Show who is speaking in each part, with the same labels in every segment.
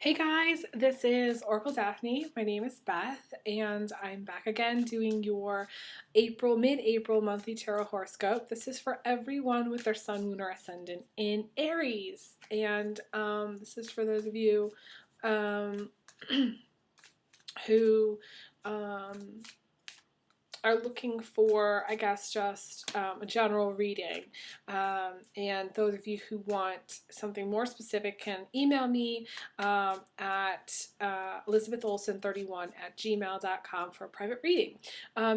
Speaker 1: Hey guys, this is Oracle Daphne. My name is Beth, and I'm back again doing your mid-April monthly tarot horoscope. This is for everyone with their sun, moon, or ascendant in Aries, and this is for those of you um, who um, are looking for, I guess, just a general reading. And those of you who want something more specific can email me at elizabetholson31@gmail.com for a private reading.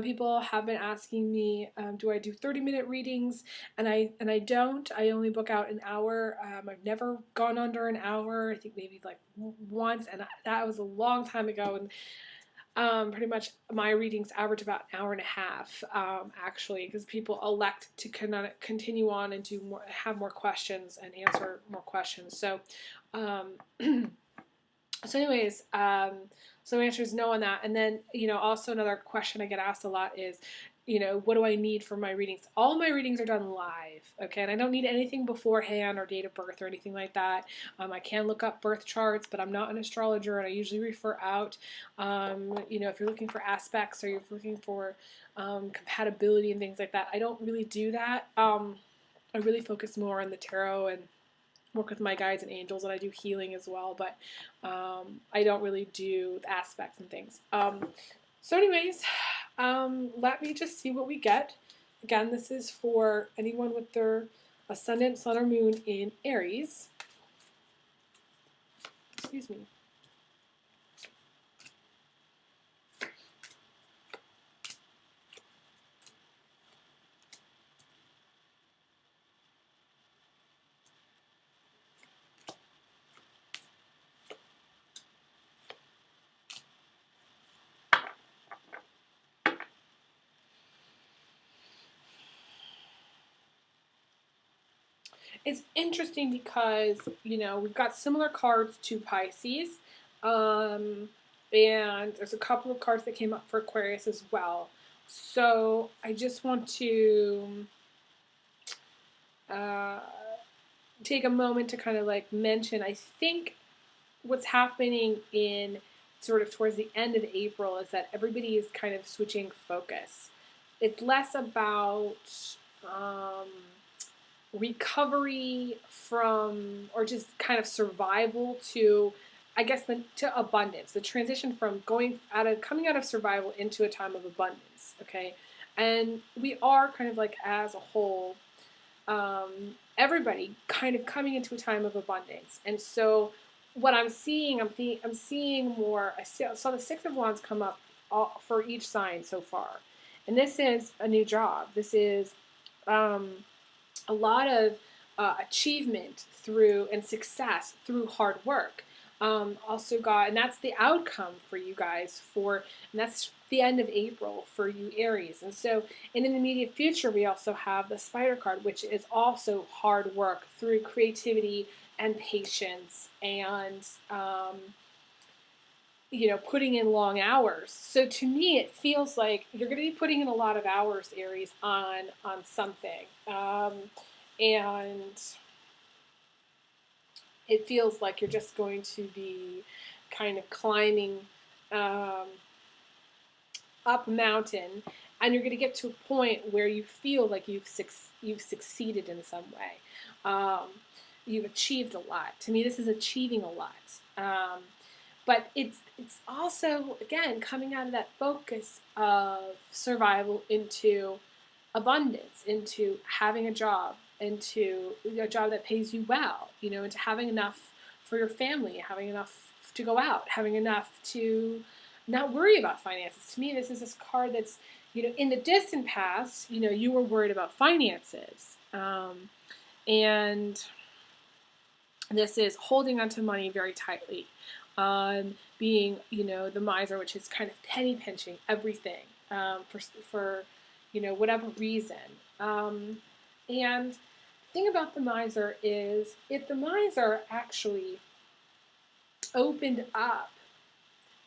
Speaker 1: People have been asking me, do I do 30-minute readings? And I don't. I only book out an hour. I've never gone under an hour. I think maybe like once, and that was a long time ago. And pretty much my readings average about an hour and a half, actually, because people elect to continue on and have more questions and answer more questions. So, um, so anyways, so the answer is no on that. And then, also another question I get asked a lot is, what do I need for my readings? All my readings are done live, okay? And I don't need anything beforehand or date of birth or anything like that. I can look up birth charts, but I'm not an astrologer, and I usually refer out, if you're looking for aspects or you're looking for compatibility and things like that. I don't really do that. I really focus more on the tarot and work with my guides and angels, and I do healing as well, but I don't really do aspects and things. So anyways, let me just see what we get. Again, this is for anyone with their ascendant, sun, or moon in Aries. Excuse me. It's interesting because, we've got similar cards to Pisces, and there's a couple of cards that came up for Aquarius as well. So I just want to uh, take a moment to kind of like mention, I think what's happening in sort of towards the end of April is that everybody is kind of switching focus. It's less about recovery from, or just kind of survival to, I guess, to abundance. The transition from coming out of survival into a time of abundance. Okay, and we are kind of like as a whole, everybody kind of coming into a time of abundance. And so what I'm seeing more. Saw the Six of Wands come up for each sign so far, and this is a new job. This is a lot of achievement through and success through hard work. Also got, and that's the outcome for you guys and that's the end of April for you Aries. And so in the immediate future, we also have the Spider card, which is also hard work through creativity and patience and, putting in long hours. So to me, it feels like you're going to be putting in a lot of hours, Aries, on something. And it feels like you're just going to be kind of climbing up a mountain, and you're going to get to a point where you feel like you've succeeded in some way. You've achieved a lot. To me, this is achieving a lot. But it's also, again, coming out of that focus of survival into abundance, into having a job, into a job that pays you well, into having enough for your family, having enough to go out, having enough to not worry about finances. To me, this is this card that's, in the distant past, you were worried about finances. And this is holding onto money very tightly. Being, the miser, which is kind of penny pinching everything for whatever reason. And the thing about the miser is, if the miser actually opened up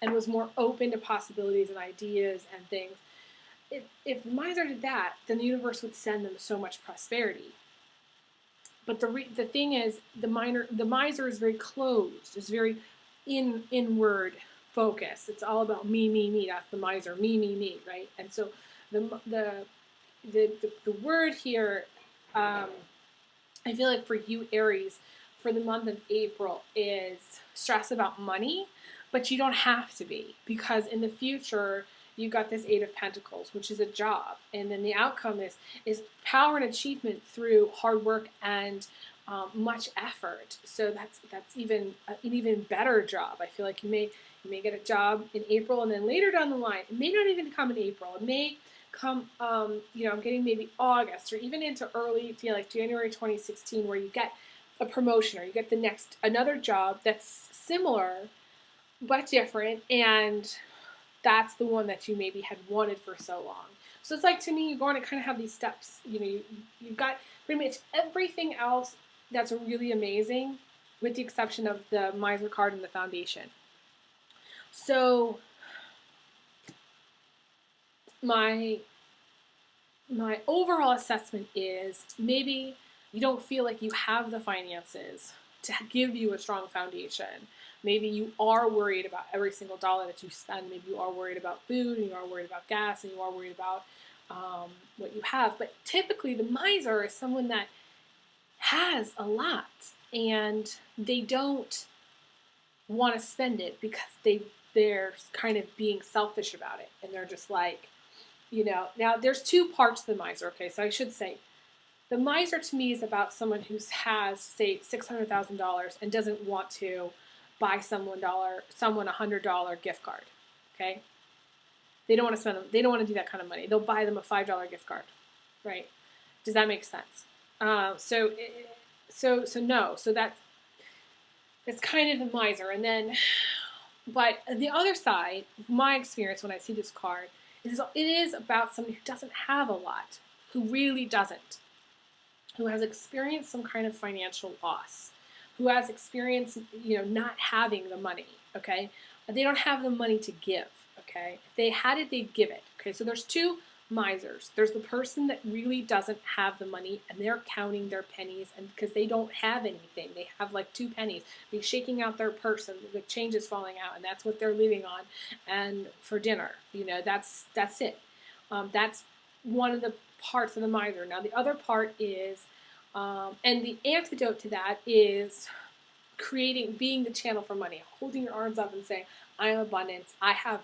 Speaker 1: and was more open to possibilities and ideas and things, if the miser did that, then the universe would send them so much prosperity. But the thing is, the miser is very closed, is very inward focus. It's all about me, me, me. That's the miser, me, me, me, right? And so the word here, I feel like for you Aries, for the month of April is stress about money, but you don't have to be, because in the future you've got this Eight of Pentacles, which is a job, and then the outcome is power and achievement through hard work and much effort. So that's even an even better job. I feel like you may get a job in April, and then later down the line, it may not even come in April. It may come, I'm getting maybe August or even into early, like January 2016, where you get a promotion or you get another job that's similar but different, and that's the one that you maybe had wanted for so long. So it's like, to me, you're going to kind of have these steps. You've got pretty much everything else that's really amazing, with the exception of the Miser card and the Foundation. So my overall assessment is, maybe you don't feel like you have the finances to give you a strong foundation. Maybe you are worried about every single dollar that you spend. Maybe you are worried about food, and you are worried about gas, and you are worried about what you have. But typically the miser is someone that has a lot, and they don't want to spend it because they're kind of being selfish about it, and they're just like, now there's two parts to the miser. Okay, so I should say, the miser to me is about someone who has, say, $600,000 and doesn't want to buy someone $100 gift card. Okay, they don't want to spend them. They don't want to do that kind of money. They'll buy them a $5 gift card, right? Does that make sense? So no. So that's kind of the miser. And then, but the other side, my experience when I see this card, it is about somebody who doesn't have a lot, who really doesn't, who has experienced some kind of financial loss, who has experienced, not having the money, okay? They don't have the money to give, okay? If they had it, they'd give it, okay? So there's two misers. There's the person that really doesn't have the money, and they're counting their pennies, and because they don't have anything. They have like 2 pennies. They're shaking out their purse, and the change is falling out, and that's what they're living on. And for dinner, that's it. That's one of the parts of the miser. Now the other part is, and the antidote to that is being the channel for money, holding your arms up and saying, I am abundance. I have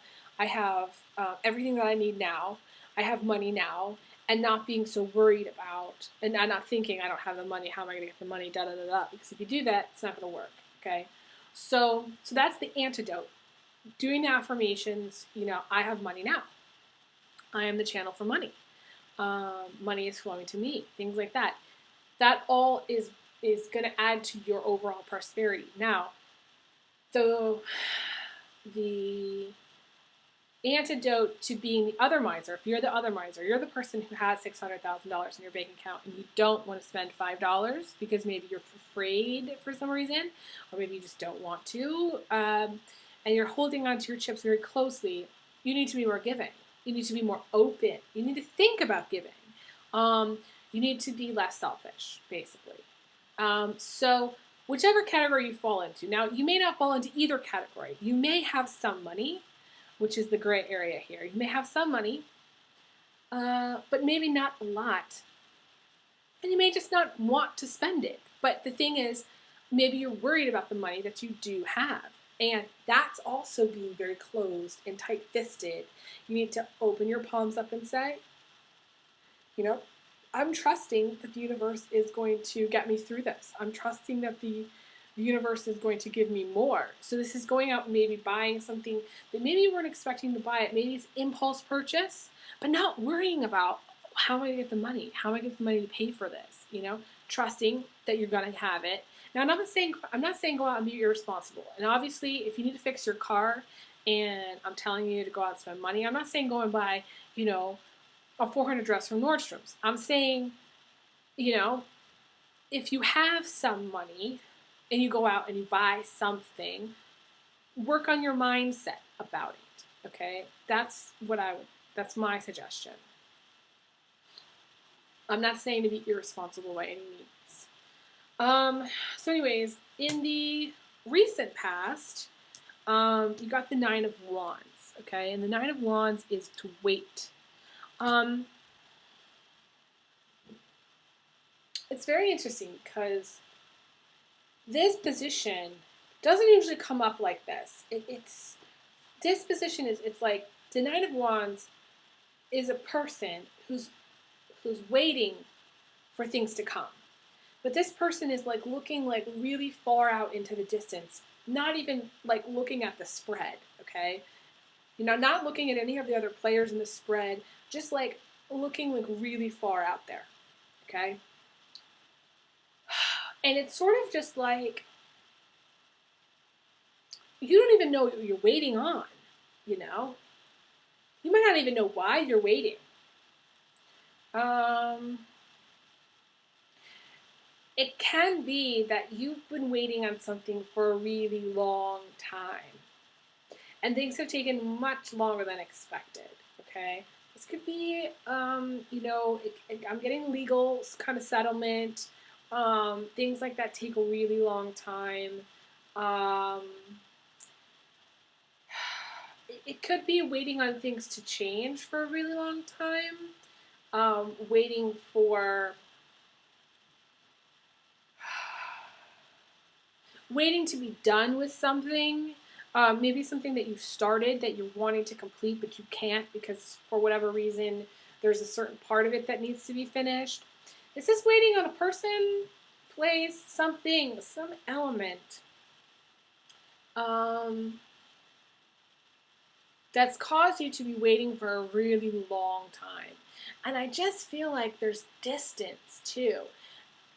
Speaker 1: everything that I need now. I have money now, and not being so worried about, and not thinking, I don't have the money, how am I going to get the money, da da da da. Because if you do that, it's not going to work. Okay, so that's the antidote. Doing the affirmations. I have money now. I am the channel for money. Money is flowing to me. Things like that. That all is going to add to your overall prosperity. Now, the antidote to being the other miser, if you're the other miser, you're the person who has $600,000 in your bank account, and you don't want to spend $5 because maybe you're afraid for some reason, or maybe you just don't want to, and you're holding on to your chips very closely. You need to be more giving. You need to be more open. You need to think about giving. You need to be less selfish, basically. So whichever category you fall into. Now, you may not fall into either category. You may have some money, which is the gray area here. You may have some money, but maybe not a lot. And you may just not want to spend it. But the thing is, maybe you're worried about the money that you do have. And that's also being very closed and tight-fisted. You need to open your palms up and say, I'm trusting that the universe is going to get me through this. I'm trusting that the universe is going to give me more. So this is going out and maybe buying something that maybe you weren't expecting to buy it. Maybe it's impulse purchase, but not worrying about, how am I going to get the money? How am I going to get the money to pay for this? Trusting that you're going to have it. Now, I'm not saying go out and be irresponsible. And obviously, if you need to fix your car and I'm telling you to go out and spend money, I'm not saying go and buy, a $400 dress from Nordstrom's. I'm saying, if you have some money and you go out and you buy something, work on your mindset about it, okay? That's my suggestion. I'm not saying to be irresponsible by any means. So anyways, in the recent past, You got the Nine of Wands, okay? And the Nine of Wands is to wait. It's very interesting because this position doesn't usually come up like this. This position is, it's like the Nine of Wands is a person who's waiting for things to come. But this person is like looking like really far out into the distance, not even like looking at the spread, okay? You know, not looking at any of the other players in the spread, just like looking like really far out there, okay? And it's sort of just like, you don't even know what you're waiting on, you know? You might not even know why you're waiting. It can be that you've been waiting on something for a really long time. And things have taken much longer than expected, okay? This could be, you know, I'm getting legal kind of settlement. Things like that take a really long time. It could be waiting on things to change for a really long time. Waiting for... waiting to be done with something. Maybe something that you've started that you're wanting to complete but you can't because for whatever reason there's a certain part of it that needs to be finished. This is waiting on a person, place, something, some element that's caused you to be waiting for a really long time. And I just feel like there's distance too.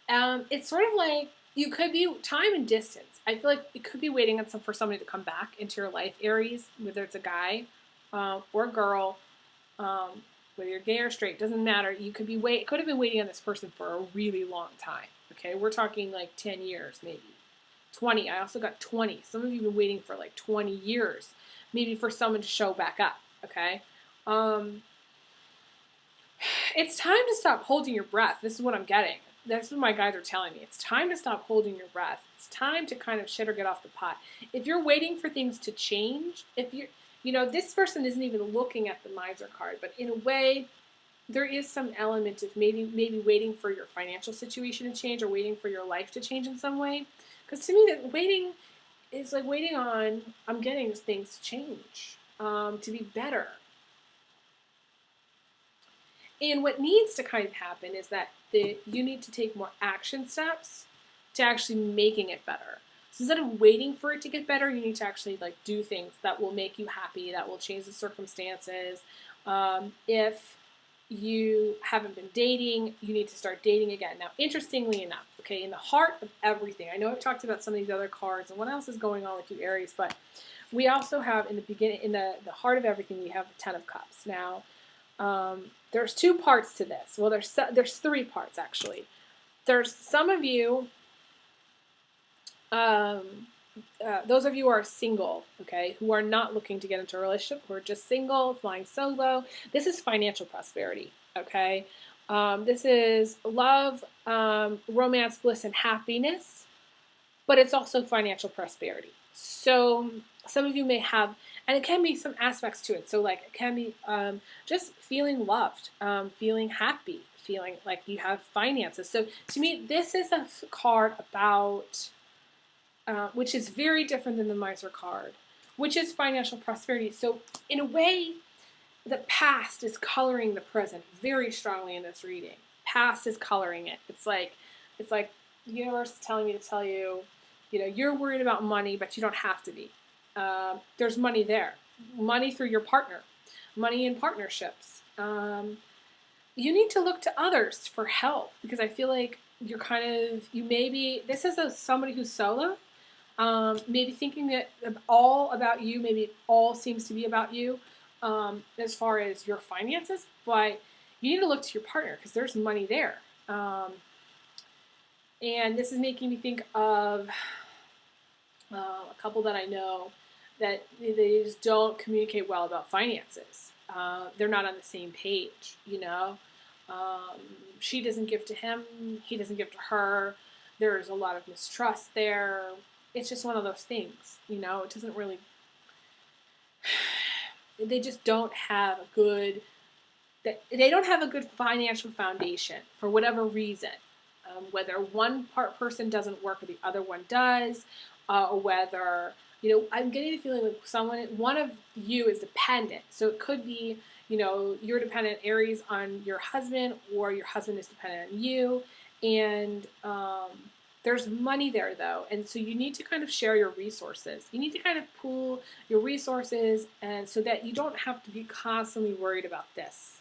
Speaker 1: It's sort of like you could be time and distance. I feel like it could be waiting on for somebody to come back into your life, Aries, whether it's a guy or a girl, whether you're gay or straight, doesn't matter. You could could have been waiting on this person for a really long time. Okay, we're talking like 10 years, maybe 20. I also got 20. Some of you have been waiting for like 20 years, maybe for someone to show back up. Okay, it's time to stop holding your breath. This is what I'm getting. That's what my guides are telling me. It's time to stop holding your breath. It's time to kind of shit or get off the pot. If you're waiting for things to change, if you're, you know, this person isn't even looking at the Miser card, but in a way, there is some element of maybe waiting for your financial situation to change or waiting for your life to change in some way. Because to me, that waiting is like waiting on, I'm getting things to change, to be better. And what needs to kind of happen is that you need to take more action steps to actually making it better. So instead of waiting for it to get better, you need to actually like do things that will make you happy, that will change the circumstances. If you haven't been dating, you need to start dating again. Now, interestingly enough, okay, in the heart of everything, I know I've talked about some of these other cards and what else is going on with you, Aries, but we also have in the beginning, in the heart of everything, we have the Ten of Cups. Now, there's two parts to this. Well, there's three parts, actually. There's some of you, those of you who are single, okay, who are not looking to get into a relationship, who are just single, flying solo. This is financial prosperity, okay? This is love, romance, bliss, and happiness, but it's also financial prosperity. So some of you may have, and it can be some aspects to it. So like it can be just feeling loved, feeling happy, feeling like you have finances. So to me, this is a card about, which is very different than the Miser card, which is financial prosperity. So in a way, the past is coloring the present very strongly in this reading. Past is coloring it. It's like the universe is telling me to tell you, you know, you're worried about money, but you don't have to be. There's money there. Money through your partner. Money in partnerships. You need to look to others for help because I feel like you're this is somebody who's solo, maybe thinking that all about you, maybe it all seems to be about you as far as your finances, but you need to look to your partner because there's money there. And this is making me think of a couple that I know that they just don't communicate well about finances. They're not on the same page, you know. She doesn't give to him, he doesn't give to her. There's a lot of mistrust there. It's just one of those things, you know. It doesn't really they just don't have a good, they don't have a good financial foundation for whatever reason. Whether one person doesn't work or the other one does, or whether, I'm getting the feeling like one of you is dependent. So it could be, you're dependent, Aries, on your husband, or your husband is dependent on you. And there's money there, though. And so you need to kind of share your resources. You need to kind of pool your resources, and so that you don't have to be constantly worried about this.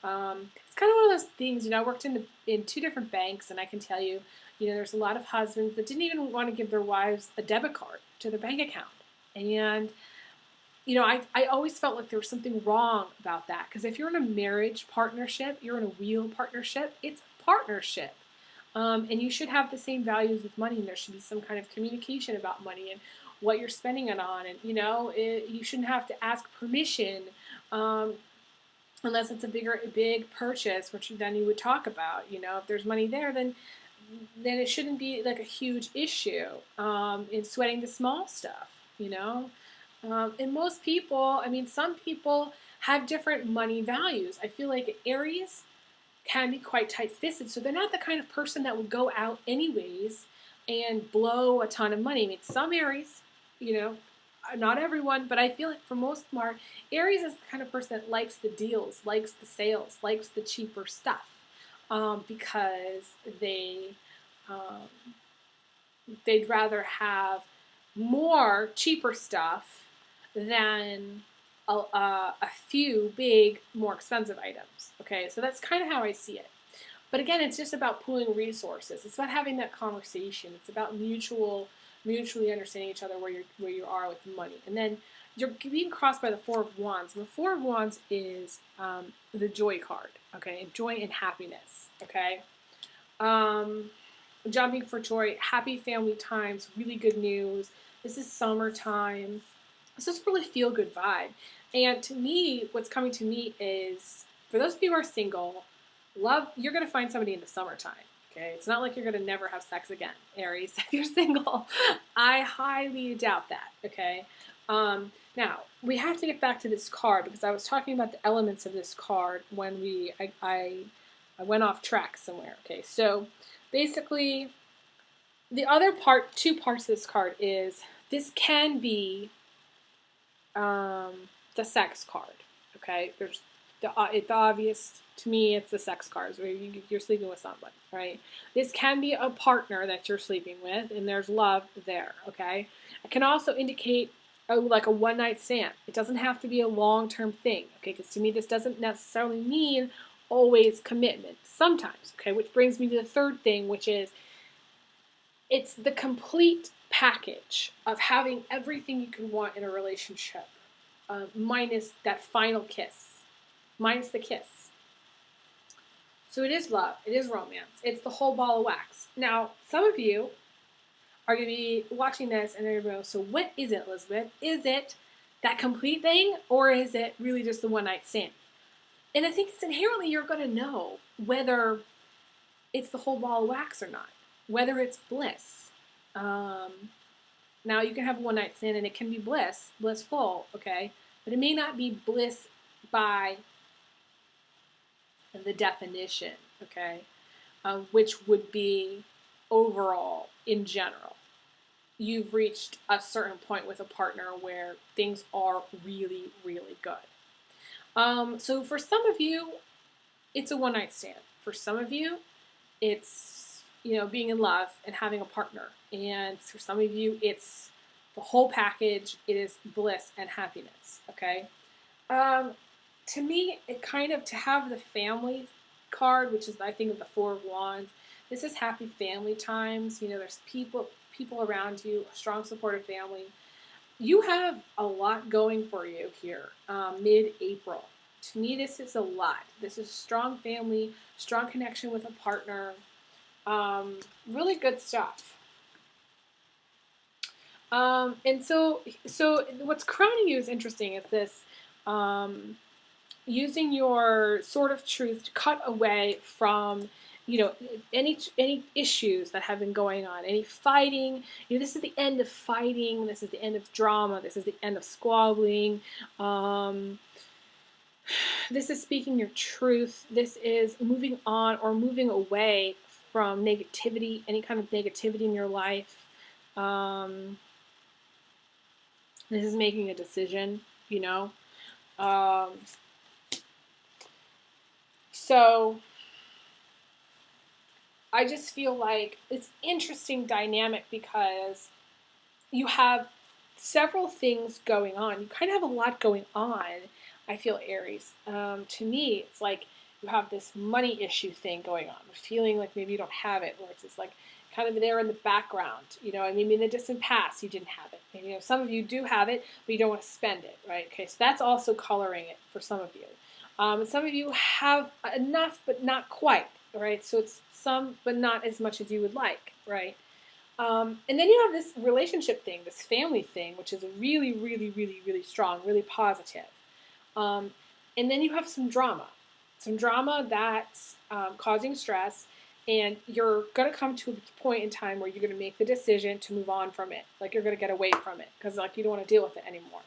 Speaker 1: It's kind of one of those things, I worked in 2 different banks, and I can tell you, there's a lot of husbands that didn't even want to give their wives a debit card to their bank account. And, I always felt like there was something wrong about that. Because if you're in a marriage partnership, you're in a real partnership, it's a partnership. And you should have the same values with money, and there should be some kind of communication about money and what you're spending it on. And, you shouldn't have to ask permission, unless it's a big purchase, which then you would talk about. If there's money there, then it shouldn't be like a huge issue in sweating the small stuff. And most people, some people have different money values. I feel like Aries can be quite tight-fisted, so they're not the kind of person that would go out anyways and blow a ton of money. Some Aries, not everyone, but I feel like for most part, Aries is the kind of person that likes the deals, likes the sales, likes the cheaper stuff, because they'd rather have more cheaper stuff than a few big, more expensive items. Okay, so that's kind of how I see it. But again, it's just about pooling resources. It's about having that conversation. It's about mutually understanding each other where you are with money. And then you're being crossed by the Four of Wands. And the Four of Wands is the joy card. Okay, joy and happiness. Okay, jumping for joy, happy family times, really good news. This is summertime. This is a really feel-good vibe. And to me, what's coming to me is, for those of you who are single, you're going to find somebody in the summertime. Okay, it's not like you're going to never have sex again, Aries, if you're single. I highly doubt that. Okay, now we have to get back to this card, because I was talking about the elements of this card when I went off track somewhere. Okay, so basically, the other part, 2 parts of this card is, this can be the sex card. Okay, there's the obvious, to me, it's the sex cards where you're sleeping with someone, right? This can be a partner that you're sleeping with, and there's love there. Okay, it can also indicate like a one-night stand. It doesn't have to be a long-term thing. Okay, because to me, this doesn't necessarily mean always commitment. Sometimes. Okay, which brings me to the third thing, which is, it's the complete package of having everything you can want in a relationship, minus that final kiss, minus the kiss. So it is love, it is romance, it's the whole ball of wax. Now, some of you are going to be watching this and they're going to go, so what is it, Elizabeth? Is it that complete thing, or is it really just the one-night stand? And I think it's inherently, you're going to know whether it's the whole ball of wax or not, whether it's bliss. Now, you can have a one-night stand and it can be blissful, okay? But it may not be bliss by the definition, okay? Which would be overall, in general. You've reached a certain point with a partner where things are really, really good. So for some of you, it's a one-night stand. For some of you, it's, being in love and having a partner. And for some of you, it's the whole package. It is bliss and happiness, okay? To me, it kind of, to have the family card, which is, I think, of the Four of Wands, this is happy family times. There's people around you, a strong supportive family. You have a lot going for you here, mid-April. To me, this is a lot. This is strong family, strong connection with a partner, really good stuff. And so what's crowning you is interesting. Is this using your sword of truth to cut away from any issues that have been going on, any fighting. This is the end of fighting. This is the end of drama. This is the end of squabbling. This is speaking your truth. This is moving on or moving away from negativity, any kind of negativity in your life. This is making a decision, So I just feel like it's interesting dynamic because you have several things going on. You kind of have a lot going on, I feel, Aries. To me, it's like you have this money issue thing going on, feeling like maybe you don't have it, or it's just like kind of there in the background, and maybe in the distant past you didn't have it. And, some of you do have it, but you don't want to spend it, right? Okay, so that's also coloring it for some of you. And some of you have enough, but not quite, right? So it's some, but not as much as you would like, right? And then you have this relationship thing, this family thing, which is really, really, really, really strong, really positive. And then you have some drama that's causing stress, and you're going to come to a point in time where you're going to make the decision to move on from it. Like you're going to get away from it because like you don't want to deal with it anymore.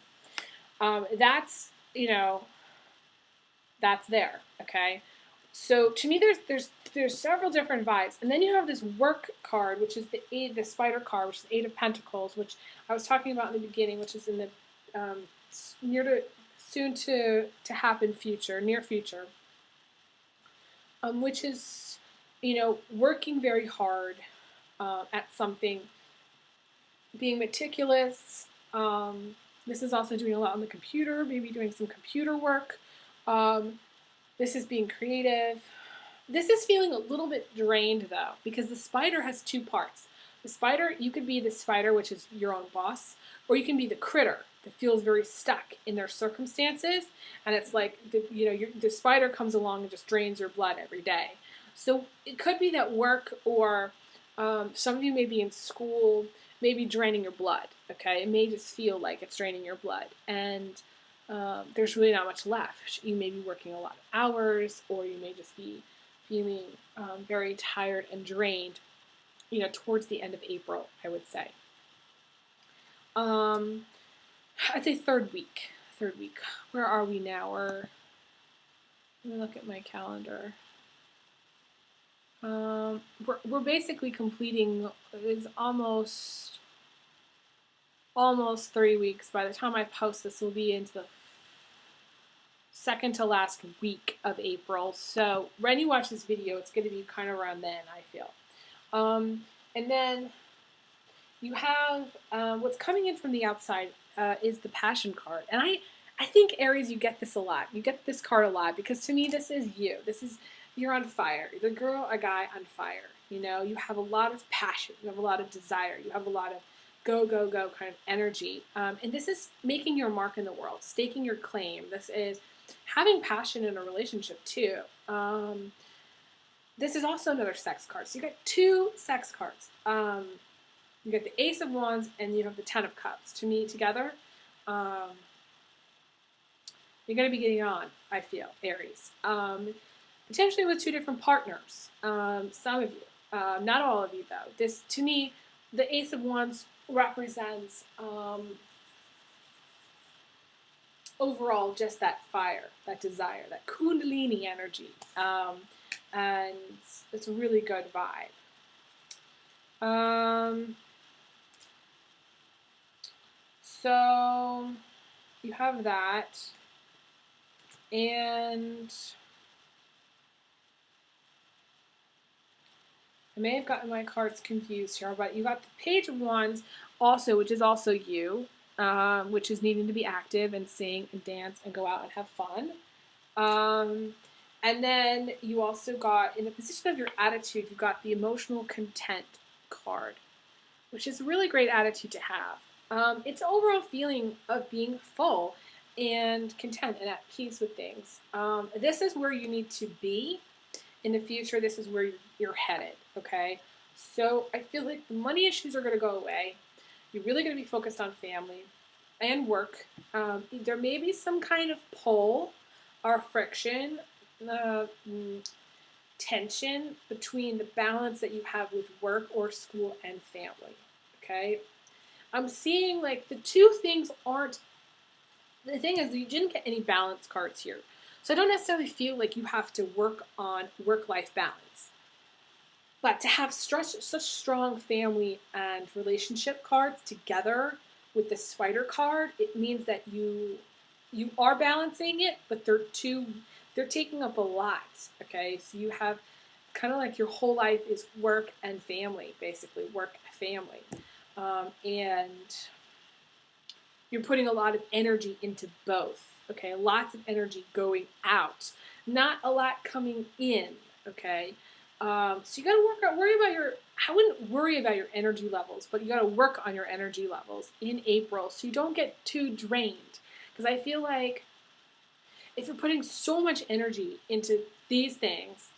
Speaker 1: That's that's there. Okay. So to me, there's several different vibes, and then you have this work card, which is the Spider card, which is the 8 of Pentacles, which I was talking about in the beginning, which is in the soon to happen future, near future, which is working very hard at something, being meticulous. This is also doing a lot on the computer, maybe doing some computer work. This is being creative. This is feeling a little bit drained, though, because the spider has two parts. The spider, you could be the spider, which is your own boss, or you can be the critter that feels very stuck in their circumstances, and it's like the spider comes along and just drains your blood every day. So it could be that work, or some of you may be in school, maybe draining your blood. Okay, it may just feel like it's draining your blood, and there's really not much left. You may be working a lot of hours, or you may just be feeling very tired and drained, towards the end of April, I would say. I'd say third week. Where are we now? Let me look at my calendar. We're basically completing, it's almost 3 weeks. By the time I post this, we'll be into the second to last week of April. So when you watch this video, it's going to be kind of around then, I feel. And then you have what's coming in from the outside is the Passion card. And I think, Aries, you get this a lot. You get this card a lot because to me, this is you. You're on fire. You're the girl, a guy on fire. You have a lot of passion. You have a lot of desire. You have a lot of go, go, go kind of energy. And this is making your mark in the world, staking your claim. This is having passion in a relationship too. This is also another sex card. So you got two sex cards. You got the Ace of Wands and you have the Ten of Cups. To me, together, you're going to be getting on, I feel, Aries. Potentially with two different partners. Some of you. Not all of you, though. This, to me, the Ace of Wands represents overall just that fire, that desire, that kundalini energy. And it's a really good vibe. So you have that, and I may have gotten my cards confused here, but you got the Page of Wands also, which is also you, which is needing to be active and sing and dance and go out and have fun. And then you also got, in the position of your attitude, you got the Emotional Content card, which is a really great attitude to have. It's an overall feeling of being full and content and at peace with things. This is where you need to be in the future. This is where you're headed, okay? So I feel like the money issues are going to go away. You're really going to be focused on family and work. There may be some kind of pull or friction tension between the balance that you have with work or school and family, okay? I'm seeing like the two things aren't, the thing is you didn't get any balance cards here. So I don't necessarily feel like you have to work on work-life balance. But to have such strong family and relationship cards together with the spider card, it means that you are balancing it, but they're taking up a lot. Okay, so you have kind of like your whole life is work and family, basically work family, and you're putting a lot of energy into both. Okay, lots of energy going out, not a lot coming in. Okay, so you got to worry about your. I wouldn't worry about your energy levels, but you got to work on your energy levels in April so you don't get too drained. Because I feel like if you're putting so much energy into these things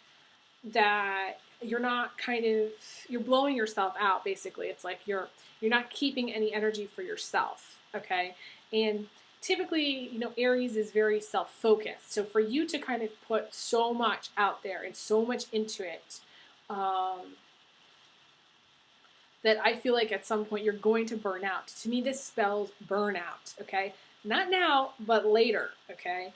Speaker 1: that you're not you're blowing yourself out. Basically, it's like you're not keeping any energy for yourself. Okay, and typically, Aries is very self-focused. So for you to kind of put so much out there and so much into it, that I feel like at some point you're going to burn out. To me, this spells burnout, okay? Not now, but later, okay?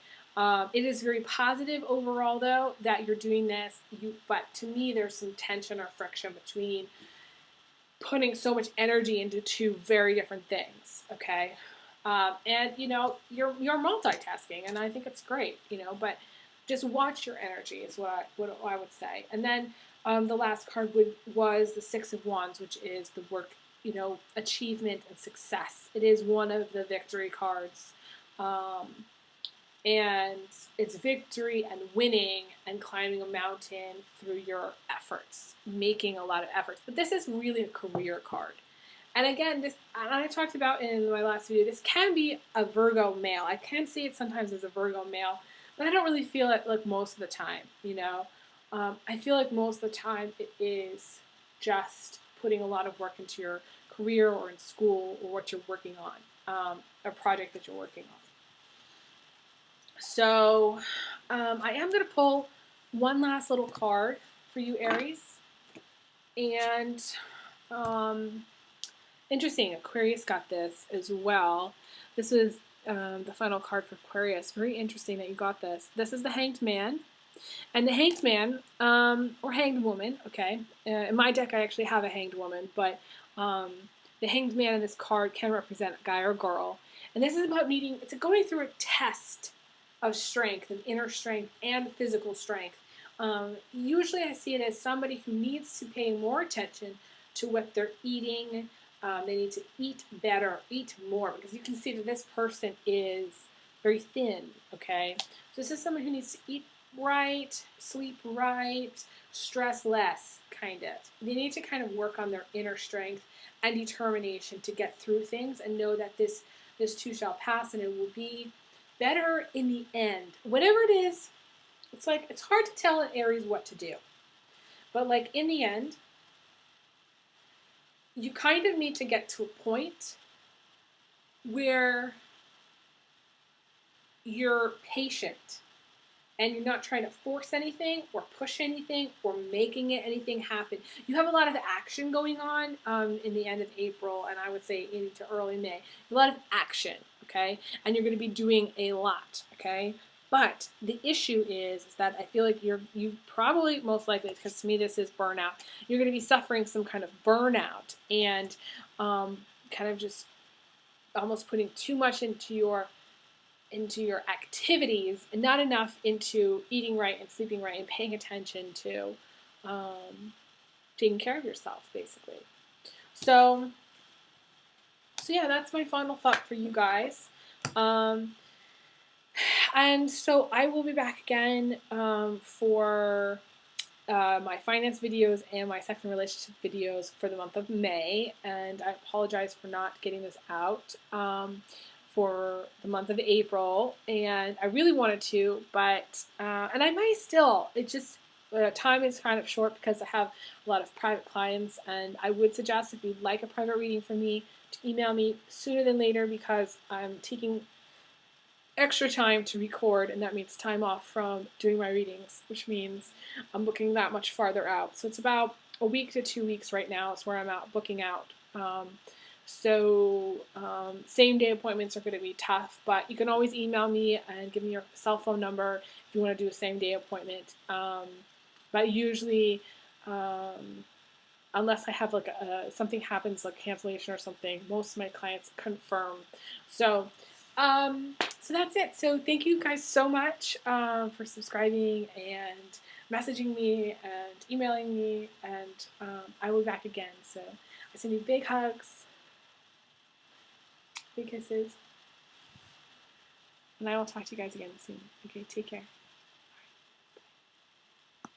Speaker 1: It is very positive overall, though, that you're doing this. But to me, there's some tension or friction between putting so much energy into two very different things, okay? And you're multitasking, and I think it's great, but just watch your energy is what I would say. And then the last card was the Six of Wands, which is the work, achievement and success. It is one of the victory cards, and it's victory and winning and climbing a mountain through your efforts, making a lot of efforts. But this is really a career card. And again, and I talked about in my last video, this can be a Virgo male. I can see it sometimes as a Virgo male, but I don't really feel it like most of the time, I feel like most of the time it is just putting a lot of work into your career or in school or what you're working on, a project that you're working on. So I am going to pull one last little card for you, Aries. And interesting, Aquarius got this as well. This is the final card for Aquarius. Very interesting that you got this. This is the Hanged Man. And the Hanged Man, or Hanged Woman, okay. In my deck I actually have a Hanged Woman, but the Hanged Man in this card can represent a guy or girl. And this is about it's going through a test of strength, and inner strength and physical strength. Usually I see it as somebody who needs to pay more attention to what they're eating. They need to eat better, eat more, because you can see that this person is very thin, okay? So this is someone who needs to eat right, sleep right, stress less, kind of. They need to kind of work on their inner strength and determination to get through things and know that this too shall pass and it will be better in the end. Whatever it is, it's hard to tell an Aries what to do. But like in the end, you kind of need to get to a point where you're patient and you're not trying to force anything or push anything or making anything happen. You have a lot of action going on in the end of April, and I would say into early May. A lot of action, okay? And you're going to be doing a lot, okay? But the issue is that I feel like you probably, most likely, because to me this is burnout, you're going to be suffering some kind of burnout and kind of just almost putting too much into your activities and not enough into eating right and sleeping right and paying attention to taking care of yourself, basically. So yeah, that's my final thought for you guys. And so I will be back again for my finance videos and my sex and relationship videos for the month of May. And I apologize for not getting this out for the month of April. And I really wanted to, but, and I might still, it just, time is kind of short because I have a lot of private clients, and I would suggest if you'd like a private reading from me to email me sooner than later because I'm taking extra time to record, and that means time off from doing my readings, which means I'm booking that much farther out. So it's about a week to 2 weeks right now is where I'm out booking out. Same day appointments are going to be tough, but you can always email me and give me your cell phone number if you want to do a same day appointment. But usually, unless I have like something happens, like cancellation or something, most of my clients confirm. So that's it. So thank you guys so much for subscribing and messaging me and emailing me, and I will be back again. So I send you big hugs, big kisses, and I will talk to you guys again soon. Okay, take care.